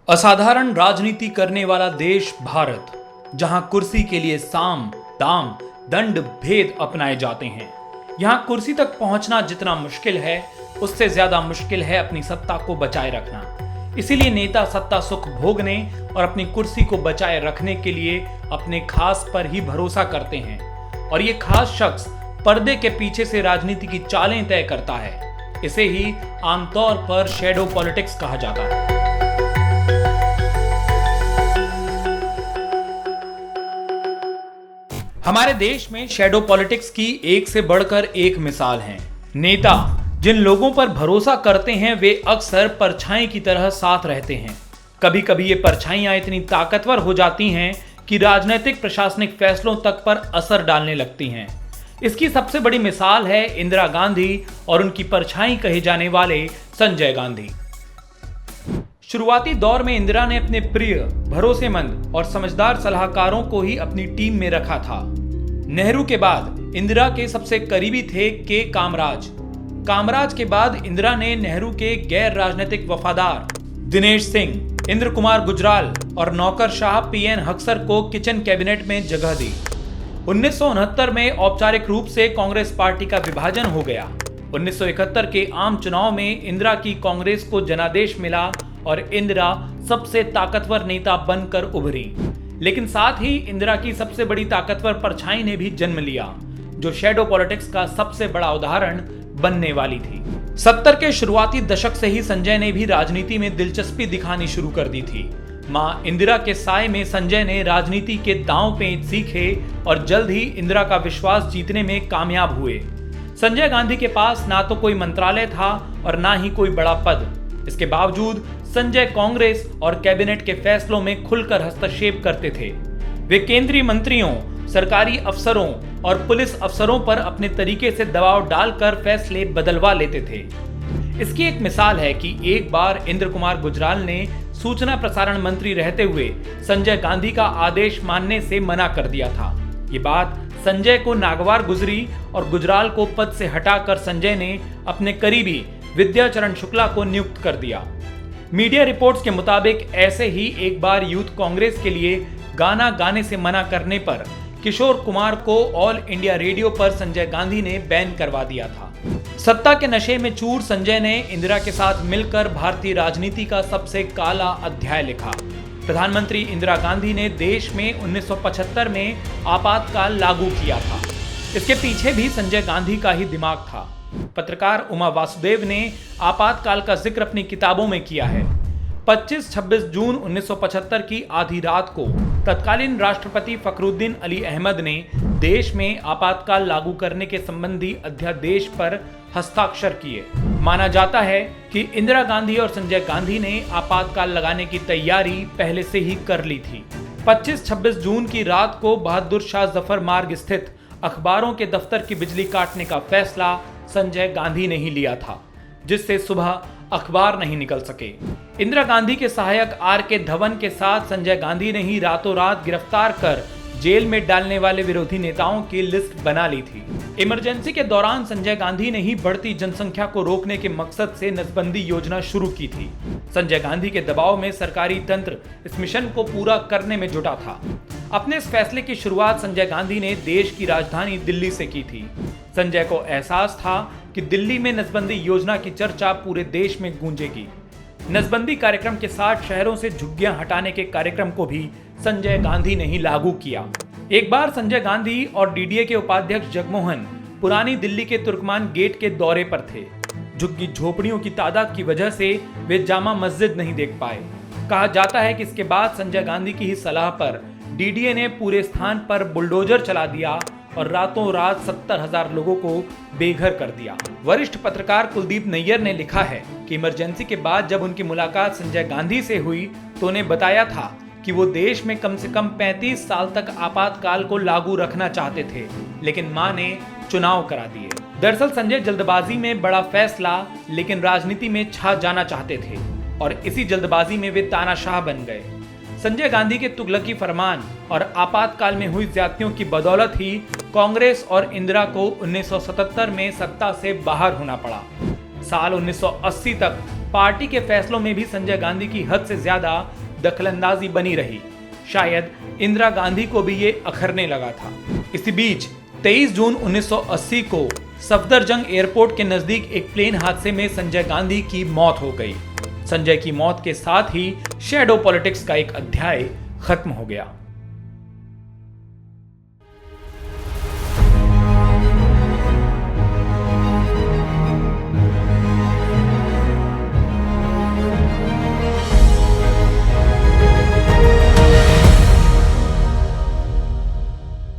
असाधारण राजनीति करने वाला देश भारत, जहां कुर्सी के लिए साम दाम दंड भेद अपनाए जाते हैं। यहां कुर्सी तक पहुंचना जितना मुश्किल है, उससे ज्यादा मुश्किल है अपनी सत्ता को बचाए रखना। इसीलिए नेता सत्ता सुख भोगने और अपनी कुर्सी को बचाए रखने के लिए अपने खास पर ही भरोसा करते हैं, और ये खास शख्स पर्दे के पीछे से राजनीति की चालें तय करता है। इसे ही आमतौर पर शैडो पॉलिटिक्स कहा जाता है। हमारे देश में शैडो पॉलिटिक्स की एक से बढ़कर एक मिसाल है। नेता जिन लोगों पर भरोसा करते हैं वे अक्सर परछाई की तरह साथ रहते हैं। कभी कभी ये परछाइयां इतनी ताकतवर हो जाती हैं कि राजनीतिक प्रशासनिक फैसलों तक पर असर डालने लगती हैं। इसकी सबसे बड़ी मिसाल है इंदिरा गांधी और उनकी परछाई कहे जाने वाले संजय गांधी। शुरुआती दौर में इंदिरा ने अपने प्रिय, भरोसेमंद और समझदार सलाहकारों को ही अपनी टीम में रखा था। नेहरू के बाद इंदिरा के सबसे करीबी थे के कामराज। कामराज के बाद इंदिरा ने नेहरू के गैर राजनीतिक वफादार दिनेश सिंह, इंद्र कुमार गुजराल और नौकरशाह पीएन हक्सर को किचन कैबिनेट में जगह दी। 1969 में औपचारिक रूप से कांग्रेस पार्टी का विभाजन हो गया। 1971 के आम चुनाव में इंदिरा की कांग्रेस को जनादेश मिला और इंदिरा सबसे ताकतवर नेता बनकर उभरी। लेकिन साथ ही इंदिरा की सबसे बड़ी ताकतवर परछाई ने भी जन्म लिया, जो शैडो पॉलिटिक्स का सबसे बड़ा उदाहरण बनने वाली थी। 70 के शुरुआती दशक से ही संजय ने भी राजनीति में दिलचस्पी दिखानी शुरू कर दी थी। मां इंदिरा के साए में संजय ने राजनीति के दांव पेच सीखे और जल्द ही इंदिरा का विश्वास जीतने में कामयाब हुए। संजय गांधी के पास ना तो कोई मंत्रालय था और ना ही कोई बड़ा पद। इसके बावजूद संजय कांग्रेस और कैबिनेट के फैसलों में खुलकर हस्तक्षेप करते थे। वे केंद्रीय मंत्रियों, सरकारी अफसरों और पुलिस अफसरों पर अपने तरीके से दबाव डालकर फैसले बदलवा लेते थे। इसकी एक मिसाल है कि एक बार इंद्र कुमार गुजराल ने सूचना प्रसारण मंत्री रहते हुए संजय गांधी का आदेश मानने से मना कर दिया था। ये बात संजय को नागवार गुजरी और गुजराल को पद से हटाकर संजय ने अपने करीबी विद्याचरण शुक्ला को नियुक्त कर दिया। मीडिया रिपोर्ट्स के मुताबिक ऐसे ही एक बार यूथ कांग्रेस के लिए गाना गाने से मना करने पर किशोर कुमार को ऑल इंडिया रेडियो पर संजय गांधी ने बैन करवा दिया था। सत्ता के नशे में चूर संजय ने इंदिरा के साथ मिलकर भारतीय राजनीति का सबसे काला अध्याय लिखा। प्रधानमंत्री इंदिरा गांधी ने देश में 1975 में आपातकाल लागू किया था। इसके पीछे भी संजय गांधी का ही दिमाग था। पत्रकार उमा वासुदेव ने आपातकाल का जिक्र अपनी किताबों में किया है। 25-26 जून 1975 की आधी रात को तत्कालीन राष्ट्रपति फखरुद्दीन अली अहमद ने देश में आपातकाल लागू करने के संबंधी अध्यादेश पर हस्ताक्षर किए। माना जाता है कि इंदिरा गांधी और संजय गांधी ने आपातकाल लगाने की तैयारी पहले से ही कर ली थी। 25-26 जून की रात को बहादुर शाह जफर मार्ग स्थित अखबारों के दफ्तर की बिजली काटने का फैसला संजय गांधी ने ही लिया था, जिससे सुबह अखबार नहीं निकल सके। इंदिरा गांधी के सहायक आर.के. धवन के साथ संजय गांधी ने ही रातों रात गिरफ्तार कर जेल में डालने वाले विरोधी नेताओं की लिस्ट बना ली थी। इमरजेंसी के दौरान संजय गांधी ने ही बढ़ती जनसंख्या को रोकने के मकसद से नसबंदी योजना शुरू की थी। संजय गांधी के दबाव में सरकारी तंत्र इस मिशन को पूरा करने में जुटा था। अपने इस फैसले की शुरुआत संजय गांधी ने देश की राजधानी दिल्ली से की थी। संजय को एहसास था कि दिल्ली में नसबंदी योजना की चर्चा पूरे देश में गूंजेगी। नसबंदी कार्यक्रम के साथ शहरों से झुग्गियां हटाने के कार्यक्रम को भी संजय गांधी ने ही लागू किया। एक बार संजय गांधी और डीडीए के उपाध्यक्ष जगमोहन पुरानी दिल्ली के तुर्कमान गेट के दौरे पर थे। झुग्गी झोपड़ियों की तादाद की वजह से वे जामा मस्जिद नहीं देख पाए। कहा जाता है कि इसके बाद संजय गांधी की ही सलाह पर डीडीए ने पूरे स्थान पर बुलडोजर चला दिया और रातों रात 70,000 लोगों को बेघर कर दिया। वरिष्ठ पत्रकार कुलदीप नैयर ने लिखा है कि इमरजेंसी के बाद जब उनकी मुलाकात संजय गांधी से हुई तो उन्हें बताया था कि वो देश में कम से कम 35 साल तक आपातकाल को लागू रखना चाहते थे, लेकिन मां ने चुनाव करा दिए। दरअसल संजय जल्दबाजी में बड़ा फैसला लेकिन राजनीति में छा जाना चाहते थे और इसी जल्दबाजी में वे तानाशाह बन गए। संजय गांधी के तुगलकी फरमान और आपातकाल में हुई ज्यादतियों की बदौलत ही कांग्रेस और इंदिरा को 1977 में सत्ता से बाहर होना पड़ा। साल 1980 तक पार्टी के फैसलों में भी संजय गांधी की हद से ज्यादा दखलंदाजी बनी रही। शायद इंदिरा गांधी को भी ये अखरने लगा था। इसी बीच 23 जून 1980 को सफदरजंग एयरपोर्ट के नजदीक एक प्लेन हादसे में संजय गांधी की मौत हो गई। संजय की मौत के साथ ही शैडो पॉलिटिक्स का एक अध्याय खत्म हो गया।